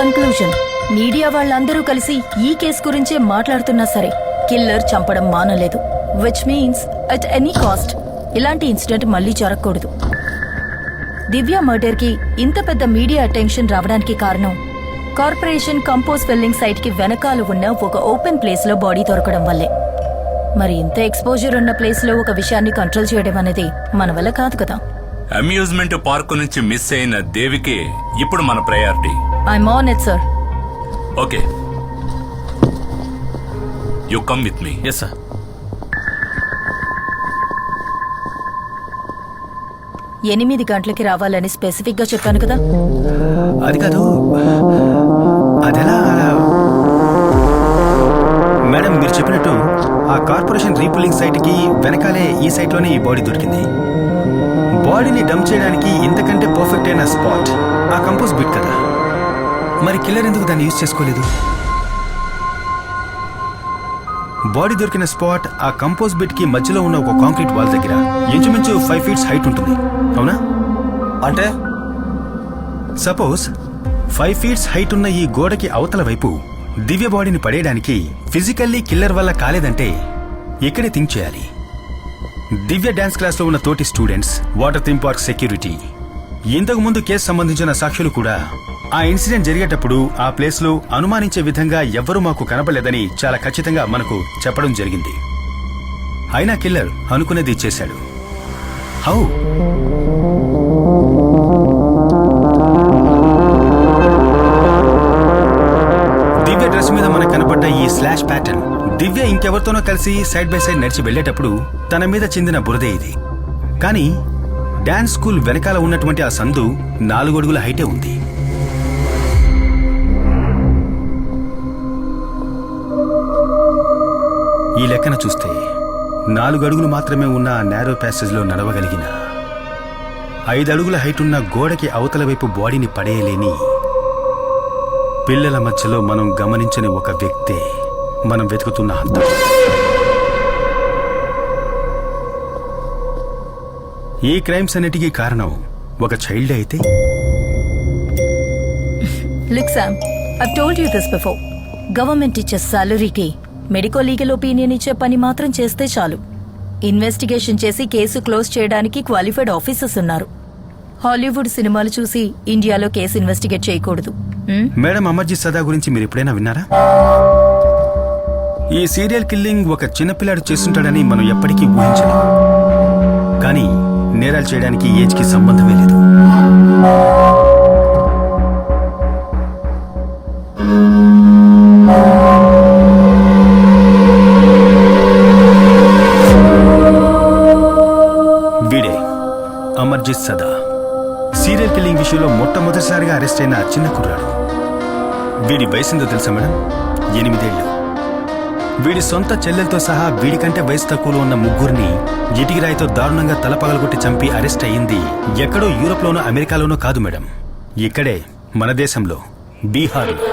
Conclusion, media వాళ్ళందరూ కలిసి ఈ కేసు గురించే మాట్లాడుతున్నా సరే కిల్లర్ చంపడం మానలేదు. Which means at any cost ఇలాంటి ఇన్సిడెంట్ మళ్లీ జరగకూడదు. దివ్య మర్డర్ కి ఇంత పెద్ద మీడియా అటెన్షన్ రావడానికి కారణం కార్పొరేషన్ కంపోజ్ ఫిల్లింగ్ సైట్ కి వెనకాల ఉన్న ఒక ఓపెన్ ప్లేస్ లో బాడీ దొరకడం వల్లే. మరి ఇంత ఎక్స్పోజర్ ఉన్న ప్లేస్ లో ఒక విషయాన్ని కంట్రోల్ చేయడం అనేది మన వల్ల కాదు కదా. అమ్యూజ్మెంట్ పార్క్ నుంచి మిస్ అయిన దేవికి ఇప్పుడు మన priority. I'm on it sir. Okay, you come with me. Yes sir. 8 గంటలకి రావాలని స్పెసిఫిక్ గా చెప్పాను కదా. అది కాదు, అదెలా మేడం? మీరు చెప్పినట్టు ఆ కార్పొరేషన్ రీపుల్లింగ్ సైట్ కి వెనకాలే ఈ సైట్ లోనే ఈ బాడీ దొరికింది. బాడీని డంప్ చేయడానికి ఇంతకంటే పర్ఫెక్ట్ అయిన స్పాట్ ఆ కంపోజ్ బిట్ కదా. మరి కిల్లర్ ఎందుకు దాన్ని యూజ్ చేసుకోలేదు? బాడీ దొరికిన స్పాట్ ఆ కంపోజ్ బిట్ కి మధ్యలో ఉన్న ఒక కాంక్రీట్ వాల్ దగ్గర ఇంచుమించు 5 feet హైట్ ఉంటుంది, అవునా? అంటే సపోజ్ 5 feet హైట్ ఉన్న ఈ గోడకి అవతల వైపు దివ్య బాడీని పడేయడానికి ఫిజికల్లీ కిల్లర్ వల్ల కాలేదంటే ఇక్కడే థింక్ చేయాలి. దివ్య డాన్స్ క్లాస్ లో ఉన్న తోటి students, water theme park security, ఇంతకు ముందు కేసు సంబంధించిన సాక్షులు కూడా ఆ ఇన్సిడెంట్ జరిగేటప్పుడు ఆ ప్లేస్ లో అనుమానించే విధంగా ఎవ్వరూ మాకు కనపడలేదని చాలా ఖచ్చితంగా మనకు చెప్పడం జరిగింది. అయినా కిల్లర్ అనుకునేది చేశాడు. హౌ? దివ్య డ్రెస్ మీద మనకు కనపడ్డ ఈ స్లాష్ ప్యాటర్న్ దివ్య ఇంకెవరితోనో కలిసి సైడ్ బై సైడ్ నడిచి వెళ్లేటప్పుడు తన మీద చెందిన బురదే ఇది. కానీ డాన్స్ స్కూల్ వెనకాల ఉన్నటువంటి ఆ సందు 4 అడుగుల హైటే ఉంది. ఈ లెక్కన చూస్తే 4 అడుగులు మాత్రమే ఉన్న ఆ నేరో ప్యాసేజ్ లో నడవగలిగిన 5 అడుగుల హైట్ ఉన్న గోడకి అవతల వైపు బాడీని పడేయలేని పిల్లల మధ్యలో మనం గమనించని ఒక వ్యక్తే మనం వెతుకుతున్న హంతకుడు. ఈ క్రైమ్స్ అన్నిటికీ కారణం ఒక చైల్డ్ అయితే? Look Sam, I've told you this before. Government ఇచ్చే సాలరీకి మెడికో లీగల్ ఒపీనియన్ ఇచ్చే పని మాత్రం చేస్తే చాలు. ఇన్వెస్టిగేషన్ చేసి కేసు క్లోజ్ చేయడానికి క్వాలిఫైడ్ ఆఫీసర్స్ ఉన్నారు. హాలీవుడ్ సినిమాలు చూసి ఇండియాలో కేసు ఇన్వెస్టిగేట్ చేయకూడదు. మేడం, అమర్జిత్ సదా గురించి మీరు ఎప్పుడైనా విన్నారా? ఈ సీరియల్ కిల్లింగ్ ఒక చిన్నపిల్లాడు చేస్తుంటాడని మనం ఎప్పటికీ ఊహించలేం. కానీ నేరాలు చేయడానికి ఏజ్ కి సంబంధమే లేదు. వీడే అమర్జిత్ సదా. సీరియల్ కిల్లింగ్ విషయంలో మొట్టమొదటిసారిగా అరెస్ట్ అయిన చిన్న కుర్రాడు. వీడి వయసుందో తెలుసా మేడం? 8 ఏళ్లు. వీడి సొంత చెల్లెలతో సహా వీడికంటే వయసు తక్కువలో ఉన్న 3 ఇటికిరాయితో దారుణంగా తలపగలగొట్టి చంపి అరెస్ట్ అయ్యింది ఎక్కడో యూరోప్లోనో అమెరికాలోనో కాదు మేడం, ఇక్కడే మన దేశంలో, బీహార్లో.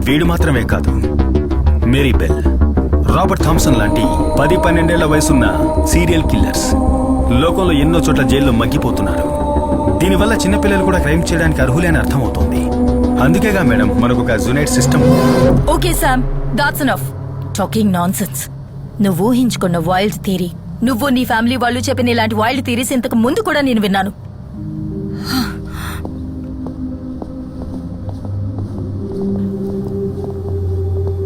వీడు మాత్రమే కాదు, మేరీ బెల్, రాబర్ట్ థామ్సన్ లాంటి 10-12 ఏళ్ల వయసున్న సీరియల్ కిల్లర్స్ లోకంలో ఎన్నో చోట్ల జైల్లో మగ్గిపోతున్నారు. దీనివల్ల చిన్నపిల్లలు కూడా క్రైమ్ చేయడానికి అర్హులే అని అర్థమవుతోంది. అందుకేగా మేడం మనకు ఒక జునైట్ system. Okay Sam, that's enough talking nonsense. నువ్వు ఊహించుకున్న వైల్డ్ థియరీ, నువ్వు నీ ఫ్యామిలీ వాళ్ళు చెప్పిన ఇలాంటి వైల్డ్ థియరీస్ ఇంతకు ముందు కూడా నేను విన్నాను.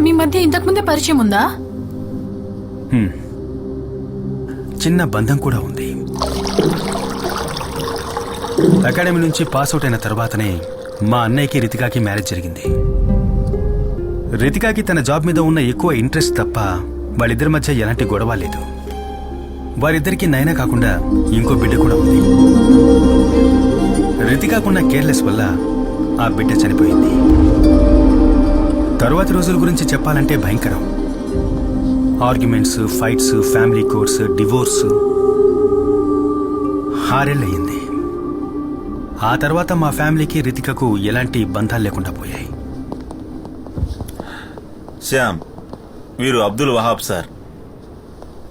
మీ మధ్య ఇంతకుముందే పరిచయం ఉందా? చిన్న బంధం కూడా ఉంది. అకాడమీ నుంచి పాస్అవుట్ అయిన తర్వాతనే మా అన్నయ్యకి రితికాకి మ్యారేజ్ జరిగింది. రితికాకి తన జాబ్ మీద ఉన్న ఎక్కువ ఇంట్రెస్ట్ తప్ప వాళ్ళిద్దరి మధ్య ఎలాంటి గొడవ లేదు. వారిద్దరికీ నైనా కాకుండా ఇంకో బిడ్డ కూడా ఉంది. రితికాకున్న కేర్లెస్ వల్ల ఆ బిడ్డ చనిపోయింది. తరువాతి రోజుల గురించి చెప్పాలంటే భయంకరం. Arguments, fights, family courts, divorce. 6 ఏళ్ళయింది. ఆ తర్వాత మా ఫ్యామిలీకి రితికకు ఎలాంటి బంధాలు లేకుండా పోయాయి. శ్యామ్, వీరు Abdul Wahab sir.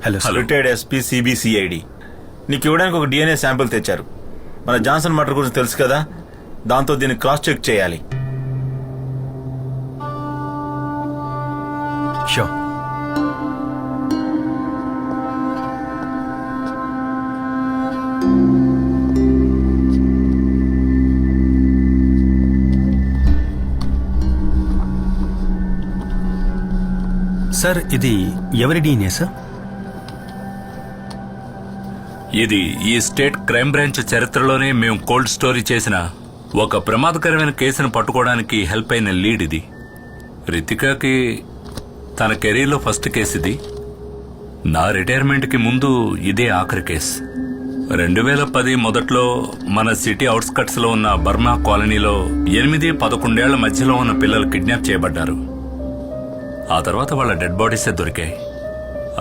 Hello sir. Retired SP CBCID. నీకు ఇవ్వడానికి ఒక DNA శాంపిల్ తెచ్చారు. మన జాన్సన్ మర్డర్ గురించి తెలుసు కదా, దాంతో దీన్ని క్రాస్ చెక్ చేయాలి. షో సార్, ఇది ఎవరి DNA సార్? ఇది ఈ స్టేట్ క్రైమ్ బ్రాంచ్ చరిత్రలోనే మేము కోల్డ్ స్టోరీ చేసిన ఒక ప్రమాదకరమైన కేసును పట్టుకోవడానికి హెల్ప్ అయిన లీడ్ ఇది. రితికాకి తన కెరీర్లో ఫస్ట్ కేసు ఇది. నా రిటైర్మెంట్కి ముందు ఇదే ఆఖరి కేసు. 2010 మొదట్లో మన సిటీ అవుట్స్కట్స్లో ఉన్న బర్మా కాలనీలో 8-11 ఏళ్ల మధ్యలో ఉన్న పిల్లలు కిడ్నాప్ చేయబడ్డారు. ఆ తర్వాత వాళ్ళ డెడ్ బాడీసే దొరికాయి.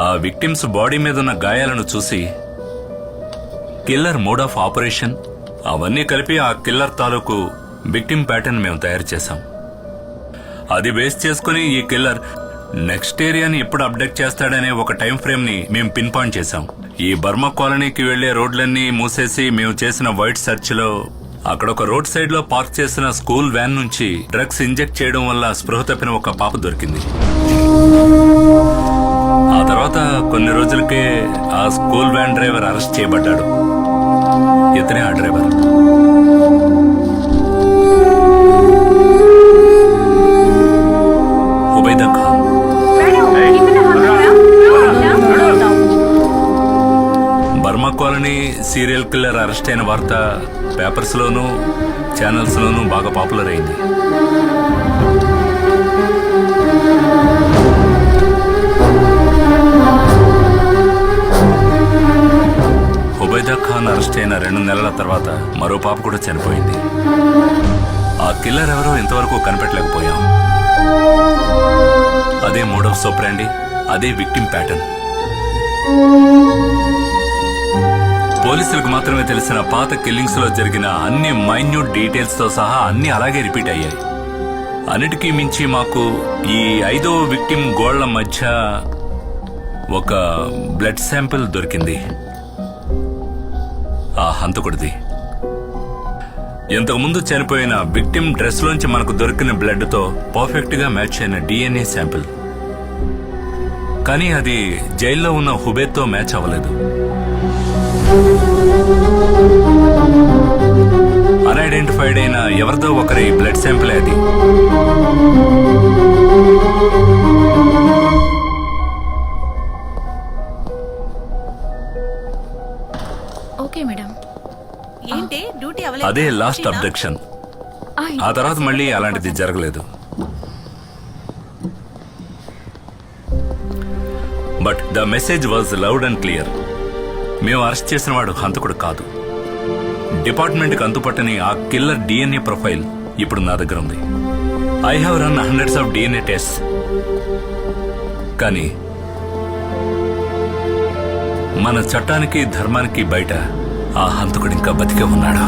ఆ విక్టిమ్స్ బాడీ మీద ఉన్న గాయాలను చూసి కిల్లర్ మోడ్ ఆఫ్ ఆపరేషన్ అవన్నీ కలిపి ఆ కిల్లర్ తాలూకు విక్టిమ్ ప్యాటర్న్ మేము తయారు చేశాం. అది బేస్ చేసుకుని ఈ కిల్లర్ నెక్స్ట్ ఏరియాని ఎప్పుడు అప్డేట్ చేస్తాడనే ఒక టైం ఫ్రేమ్ ని మేము పిన్ పాయింట్ చేశాం. ఈ బర్మా కాలనీకి వెళ్లే రోడ్లన్నీ మూసేసి మేము చేసిన వైట్ సర్చ్ లో అక్కడ ఒక రోడ్ సైడ్ లో పార్క్ చేసిన స్కూల్ వ్యాన్ నుంచి డ్రగ్స్ ఇంజెక్ట్ చేయడం వల్ల స్పృహ తప్పిన ఒక పాప దొరికింది. ఆ తర్వాత కొన్ని రోజులకే ఆ స్కూల్ వ్యాన్ డ్రైవర్ అరెస్ట్ చేయబడ్డాడు. ఇతనే ఆ driver. Hubaida Khan. Burma colony serial killer arrest అయిన వార్త పేపర్స్ లోనూ ఛానల్స్ లోనూ బాగా పాపులర్ అయింది. హుబైదా ఖాన్ అరెస్ట్ అయిన 2 నెలల తర్వాత మరో పాప కూడా చనిపోయింది. ఆ కిల్లర్ ఎవరో ఇంతవరకు కనిపెట్టలేకపోయాం. అదే మోడ్ ఆఫ్ సోప్రాండి, అదే విక్టిమ్ ప్యాటర్న్. పోలీసులకు మాత్రమే తెలిసిన పాత కిల్లింగ్స్ లో జరిగిన అన్ని మైన్యూట్ డీటెయిల్స్ తో సహా అన్ని అలాగే రిపీట్ అయ్యాయి. అన్నిటికీ మించి మాకు ఈ 5వ విక్టిమ్ గోళ్ల మధ్య ఒక బ్లడ్ శాంపిల్ దొరికింది. ఆ హంతకుడిది. ఇంతకుముందు చనిపోయిన విక్టిమ్ డ్రెస్ లోంచి మనకు దొరికిన బ్లడ్ తో పర్ఫెక్ట్ గా మ్యాచ్ అయిన DNA శాంపిల్. కానీ అది జైల్లో ఉన్న హుబేద్తో మ్యాచ్ అవ్వలేదు. అన్ఐడెంటిఫైడ్ అయిన ఎవరిదో ఒకరి బ్లడ్ శాంపిల్ అది. Okay madam. ఏంటి డ్యూటీ అదే లాస్ట్ అబ్డక్షన్. ఆ తర్వాత మళ్ళీ అలాంటిది జరగలేదు. But the message was loud and clear. మేము అరెస్ట్ చేసిన వాడు హంతకుడు కాదు. డిపార్ట్మెంట్కి అంతుపట్టని ఆ కిల్లర్ DNA ప్రొఫైల్ ఇప్పుడు నా దగ్గర ఉంది. I have run hundreds of DNA test. కానీ మన చట్టానికి ధర్మానికి బయట ఆ హంతకుడు ఇంకా బతికే ఉన్నాడు.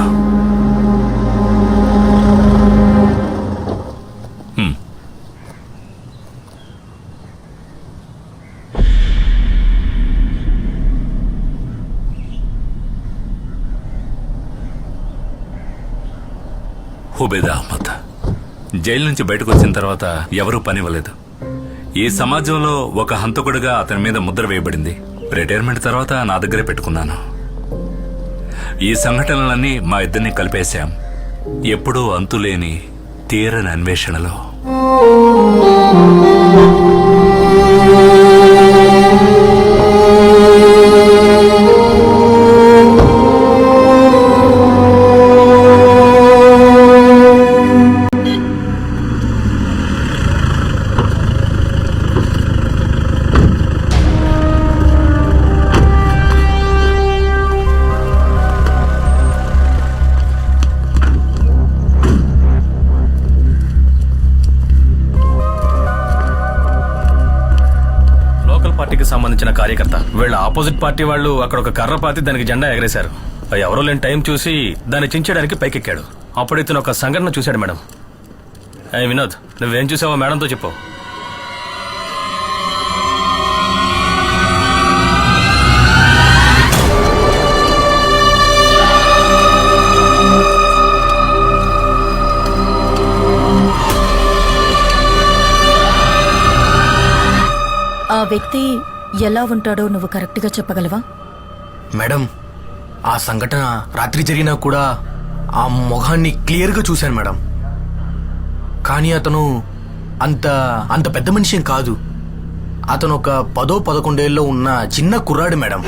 హుబైదా అహ్మద్ జైలు నుంచి బయటకు వచ్చిన తర్వాత ఎవరూ పనివ్వలేదు. ఈ సమాజంలో ఒక హంతకుడిగా అతని మీద ముద్ర వేయబడింది. రిటైర్మెంట్ తర్వాత నా దగ్గరే పెట్టుకున్నాను. ఈ సంఘటనలన్నీ మా ఇద్దరిని కలిపేశాం. ఎప్పుడూ అంతులేని తీరని అన్వేషణలో. సంబంధించిన కార్యకర్త వీళ్ళ ఆపోజిట్ పార్టీ వాళ్ళు అక్కడ ఒక కర్ర పాతి దానికి జెండా ఎగరేశారు. ఎవరో లేని టైం చూసి దాన్ని చించడానికి పైకెక్కాడు. అప్పుడు ఇతను ఒక సంఘటన చూశాడు మేడం. వినోద్, నువ్వేం చూసావో మేడంతో చెప్పు. వ్యక్తి ఎలా ఉంటాడో నువ్వు కరెక్ట్గా చెప్పగలవా? మేడం, ఆ సంఘటన రాత్రి జరిగినా కూడా ఆ మొహాన్ని క్లియర్గా చూశాను మేడం. కానీ అతను అంత అంత పెద్ద మనిషి ఏం కాదు. అతను ఒక 10-11 ఏళ్ళలో ఉన్న చిన్న కుర్రాడు మేడం.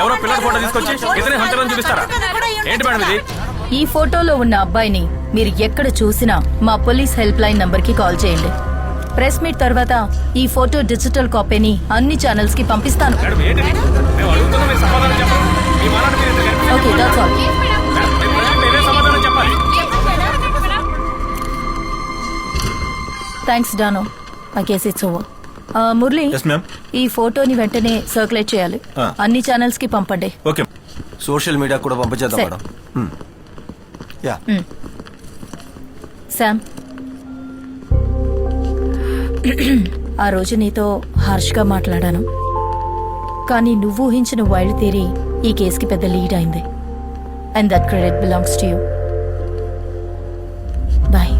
ఎవరో పిల్లల ఫోటో తీసుకొచ్చి ఇతనే హంతరం చూపిస్తారా? ఏంటి మేడం ఇది? ఈ ఫోటోలో ఉన్న అబ్బాయిని మీరు ఎక్కడ చూసినా మా పోలీస్ హెల్ప్ లైన్ నంబర్ కి కాల్ చేయండి. ప్రెస్ మీట్ తర్వాత ఈ ఫోటో డిజిటల్ కాపీని అన్ని ఛానల్స్ కి పంపిస్తాను. మేడం ఏంటిది? మేము అడుగుతున్నాం, మీరు సమాధానం చెప్పండి. మీ మానాన్ని మీరు ఇంత గట్టిగా ఓకే, దట్స్ ఆల్. మీరే సమాధానం చెప్పాలి. థ్యాంక్స్ డానో. I guess it's over. Murali, yes ma'am. ఈ ఫోటోని వెంటనే సర్క్యులేట్ చేయాలి. అన్ని ఛానల్స్ కి పంపండి. ఓకే. సోషల్ మీడియా కూడా పంపించేద్దాం సరే. మేడం. యా. శామ్, ఆ రోజు నీతో హార్ష్గా మాట్లాడాను, కానీ నువ్వు ఊహించిన వైల్డ్ థియరీ ఈ కేసుకి పెద్ద లీడ్ అయింది. And that credit belongs to you. Bye.